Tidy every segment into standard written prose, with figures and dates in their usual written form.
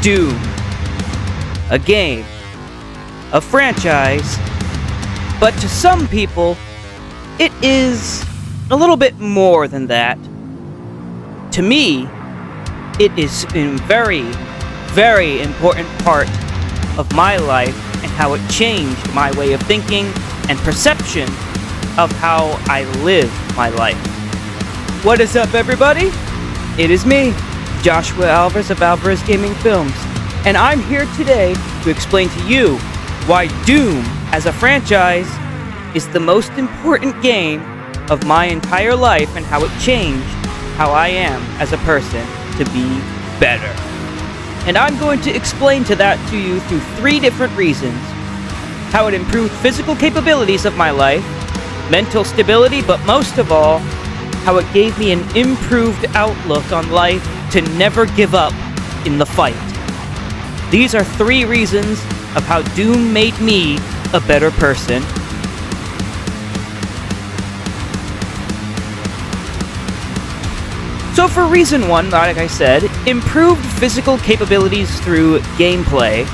Doom. A game. A franchise. But to some people, it is a little bit more than that. To me, it is a very, very important part of my life and how it changed my way of thinking and perception of how I live my life. What is up, everybody? It is me, Joshua Alvarez of Alvarez Gaming Films, and I'm here today to explain to you why Doom as a franchise is the most important game of my entire life and how it changed how I am as a person to be better. And I'm going to explain that to you through 3 different reasons. How it improved physical capabilities of my life, mental stability, but most of all, how it gave me an improved outlook on life to never give up in the fight. These are 3 reasons of how Doom made me a better person. So for reason 1, like I said, improved physical capabilities through gameplay.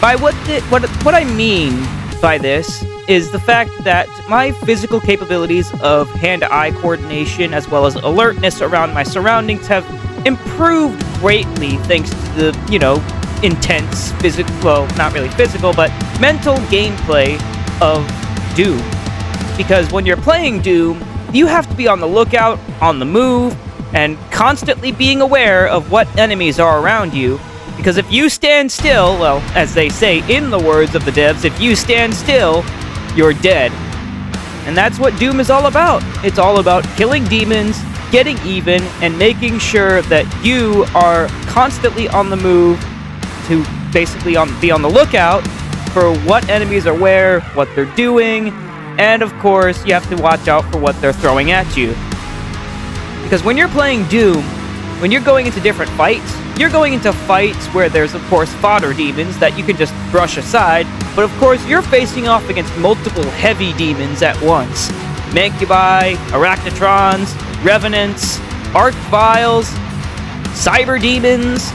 By what I mean by this is the fact that my physical capabilities of hand-eye coordination as well as alertness around my surroundings have improved greatly thanks to the, intense not really physical, but mental gameplay of Doom. Because when you're playing Doom, you have to be on the lookout, on the move, and constantly being aware of what enemies are around you. Because if you stand still, well, as they say in the words of the devs, if you stand still, you're dead. And that's what Doom is all about. It's all about killing demons, getting even, and making sure that you are constantly on the move to basically be on the lookout for what enemies are where, what they're doing, and of course, you have to watch out for what they're throwing at you. Because when you're playing Doom, when you're going into different fights, you're going into fights where there's, of course, fodder demons that you can just brush aside, but of course, you're facing off against multiple heavy demons at once. Mancubi, Arachnotrons, Revenants, Arc Vials, Cyber Demons,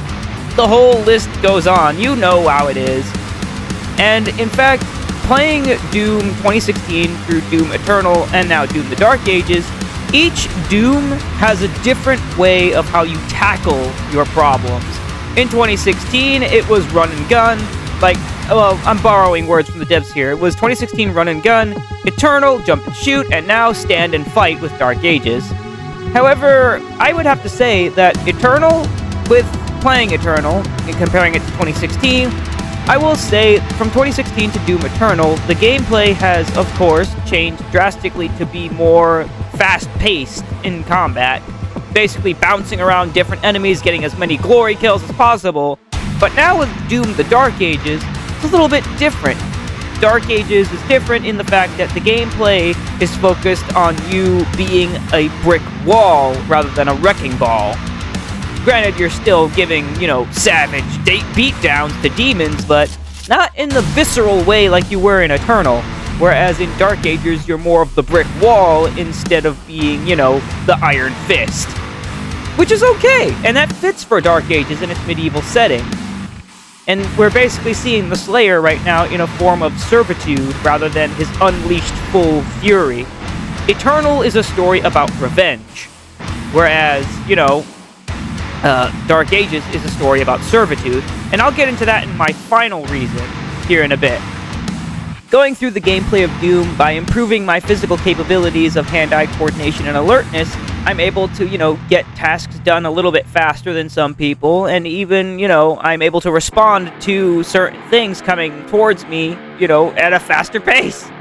the whole list goes on. You know how it is. And in fact, playing Doom 2016 through Doom Eternal and now Doom the Dark Ages, each Doom has a different way of how you tackle your problems. In 2016, it was run and gun. I'm borrowing words from the devs here. It was 2016 run and gun, Eternal, jump and shoot, and now stand and fight with Dark Ages. However, I would have to say that Eternal, with playing Eternal and comparing it to 2016, I will say from 2016 to Doom Eternal, the gameplay has, of course, changed drastically to be more fast-paced in combat, basically bouncing around different enemies, getting as many glory kills as possible. But now with Doom the Dark Ages, it's a little bit different. Dark Ages is different in the fact that the gameplay is focused on you being a brick wall rather than a wrecking ball. Granted, you're still giving, savage beatdowns to demons, but not in the visceral way like you were in Eternal. Whereas in Dark Ages, you're more of the brick wall instead of being, the Iron Fist. Which is okay, and that fits for Dark Ages in its medieval setting. And we're basically seeing the Slayer right now in a form of servitude rather than his unleashed full fury. Eternal is a story about revenge. Whereas, Dark Ages is a story about servitude. And I'll get into that in my final reason here in a bit. Going through the gameplay of Doom by improving my physical capabilities of hand-eye coordination and alertness, I'm able to, get tasks done a little bit faster than some people, and even, I'm able to respond to certain things coming towards me, at a faster pace.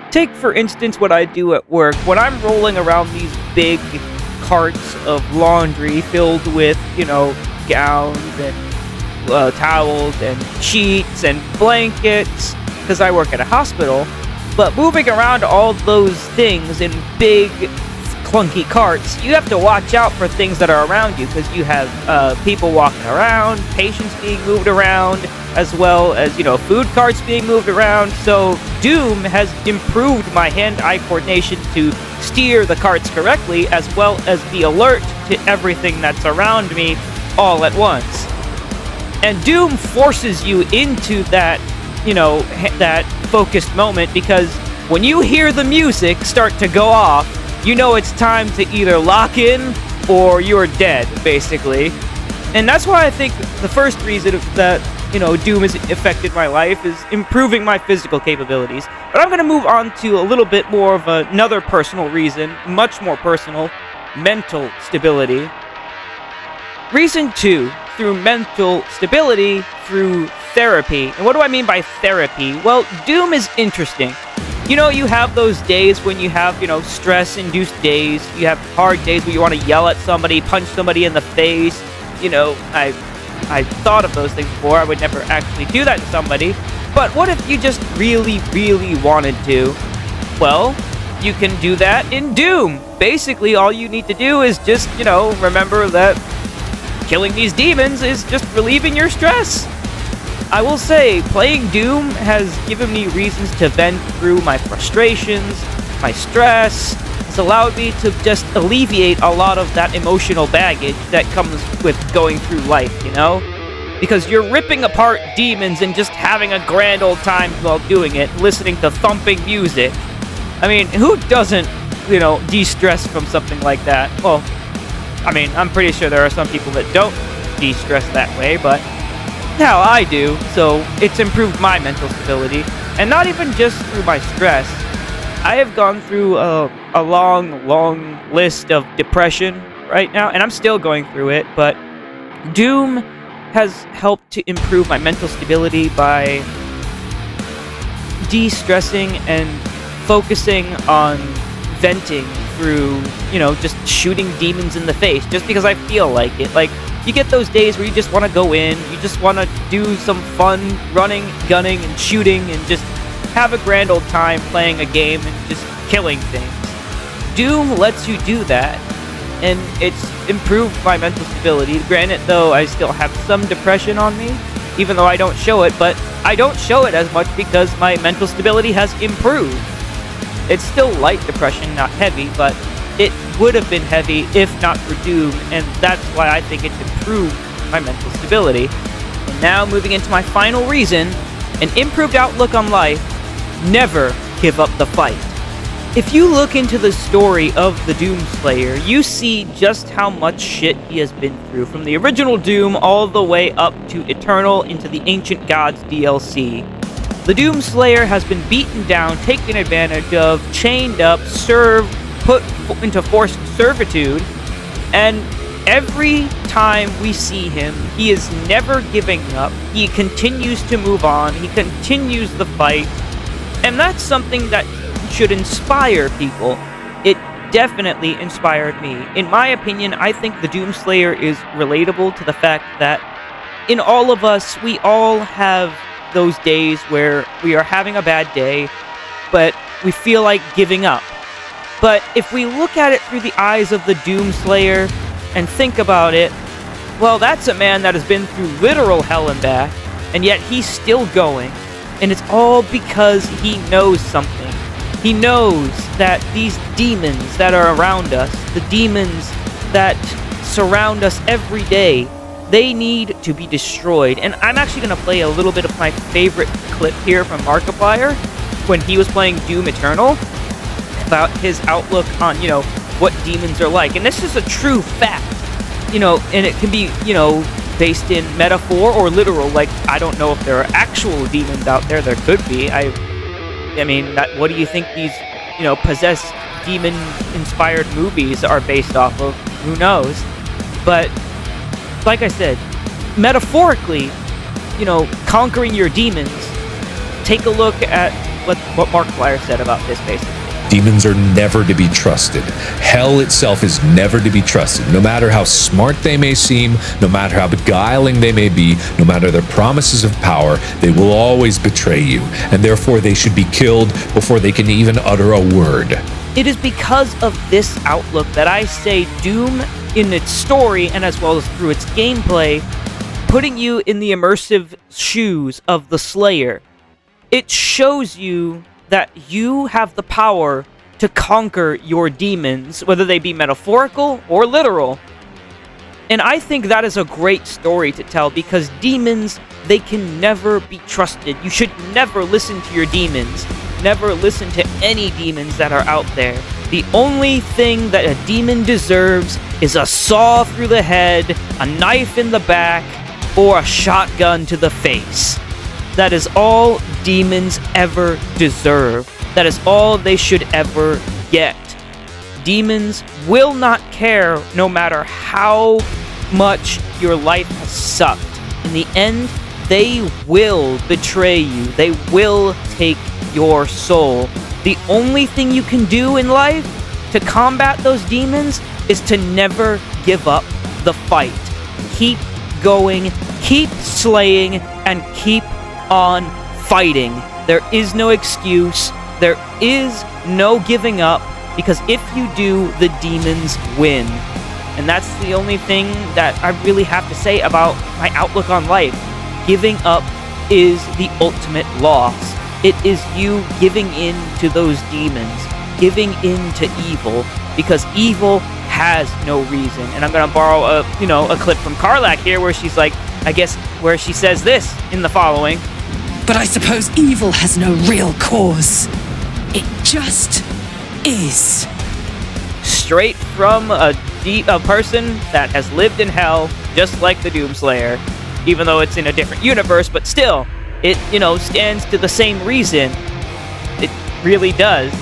Take, for instance, what I do at work. When I'm rolling around these big carts of laundry filled with, gowns and towels and sheets and blankets, because I work at a hospital, but moving around all those things in big clunky carts, you have to watch out for things that are around you, because you have people walking around, patients being moved around, as well as, food carts being moved around. So Doom has improved my hand-eye coordination to steer the carts correctly, as well as be alert to everything that's around me all at once. And Doom forces you into that, that focused moment, because when you hear the music start to go off, you know it's time to either lock in or you're dead, basically. And that's why I think the first reason that, Doom has affected my life is improving my physical capabilities. But I'm going to move on to a little bit more of another personal reason, much more personal, mental stability. Reason 2, through mental stability, through therapy. And what do I mean by therapy? Well, Doom is interesting. You have those days when you have, stress-induced days. You have hard days where you want to yell at somebody, punch somebody in the face. I thought of those things before. I would never actually do that to somebody. But what if you just really, really wanted to? Well, you can do that in Doom. Basically, all you need to do is just, remember that killing these demons is just relieving your stress. I will say, playing Doom has given me reasons to vent through my frustrations, my stress. It's allowed me to just alleviate a lot of that emotional baggage that comes with going through life, Because you're ripping apart demons and just having a grand old time while doing it, listening to thumping music. I mean, who doesn't, de-stress from something like that? Well, I mean, I'm pretty sure there are some people that don't de-stress that way, but how I do, so it's improved my mental stability. And not even just through my stress. I have gone through a long list of depression right now, and I'm still going through it, but Doom has helped to improve my mental stability by de-stressing and focusing on venting through, just shooting demons in the face, just because I feel like it. Like, you get those days where you just want to go in, you just want to do some fun running, gunning, and shooting, and just have a grand old time playing a game and just killing things. Doom lets you do that, and it's improved my mental stability. Granted, though, I still have some depression on me, even though I don't show it, but I don't show it as much because my mental stability has improved. It's still light depression, not heavy, but it would have been heavy if not for Doom, and that's why I think it's improved my mental stability. And now, moving into my final reason, an improved outlook on life. Never give up the fight. If you look into the story of the Doomslayer, you see just how much shit he has been through, from the original Doom all the way up to Eternal into the Ancient Gods DLC. The Doomslayer has been beaten down, taken advantage of, chained up, served, put into forced servitude, and every time we see him, he is never giving up. He continues to move on, he continues the fight, and that's something that should inspire people. It definitely inspired me. In my opinion, I think the Doomslayer is relatable to the fact that in all of us, we all have those days where we are having a bad day, but we feel like giving up. But if we look at it through the eyes of the Doomslayer and think about it, well, that's a man that has been through literal hell and back, and yet he's still going. And it's all because he knows something. He knows that these demons that are around us, the demons that surround us every day, they need to be destroyed. And I'm actually going to play a little bit of my favorite clip here from Markiplier when he was playing Doom Eternal about his outlook on, what demons are like. And this is a true fact, and it can be, based in metaphor or literal. Like, I don't know if there are actual demons out there. There could be. I mean, what do you think these, possessed demon-inspired movies are based off of? Who knows? But, like I said, metaphorically, conquering your demons, take a look at what Markiplier said about this, basically. Demons are never to be trusted. Hell itself is never to be trusted. No matter how smart they may seem, no matter how beguiling they may be, no matter their promises of power, they will always betray you, and therefore they should be killed before they can even utter a word. It is because of this outlook that I say Doom, in its story and as well as through its gameplay, putting you in the immersive shoes of the Slayer, it shows you that you have the power to conquer your demons, whether they be metaphorical or literal. And I think that is a great story to tell because demons, they can never be trusted. You should never listen to your demons. Never listen to any demons that are out there. The only thing that a demon deserves is a saw through the head, a knife in the back, or a shotgun to the face. That is all demons ever deserve. That is all they should ever get. Demons will not care no matter how much your life has sucked. In the end, they will betray you. They will take your soul. The only thing you can do in life to combat those demons is to never give up the fight. Keep going, keep slaying, and keep on fighting. There is no excuse. There is no giving up. Because if you do, the demons win. And that's the only thing that I really have to say about my outlook on life. Giving up is the ultimate loss. It is you giving in to those demons, giving in to evil, because evil has no reason. And I'm gonna borrow a clip from Karlak here where she's like, I guess, where she says this in the following. But I suppose evil has no real cause. It just is. Straight from a person that has lived in hell, just like the Doomslayer, even though it's in a different universe, but still, it, stands to the same reason. It really does.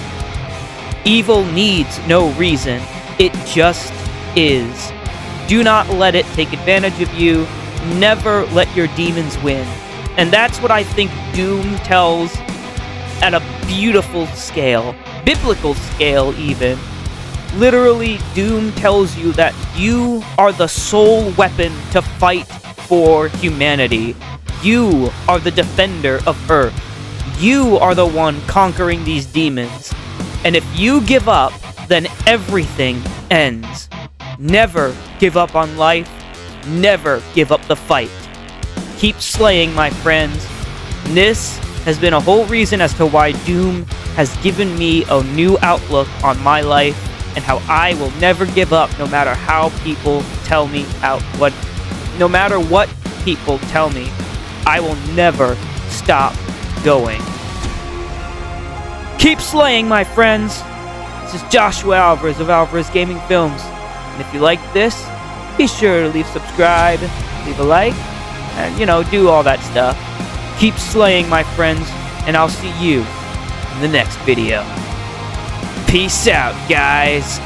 Evil needs no reason. It just is. Do not let it take advantage of you. Never let your demons win. And that's what I think Doom tells at a beautiful scale. Biblical scale, even. Literally, Doom tells you that you are the sole weapon to fight for humanity. You are the defender of Earth. You are the one conquering these demons. And if you give up, then everything ends. Never give up on life. Never give up the fight. Keep slaying, my friends. This has been a whole reason as to why Doom has given me a new outlook on my life and how I will never give up no matter how people tell me no matter what people tell me, I will never stop going. Keep slaying, my friends. This is Joshua Alvarez of Alvarez Gaming Films. And if you like this, be sure to subscribe, leave a like, and, do all that stuff. Keep slaying, my friends, and I'll see you in the next video. Peace out, guys.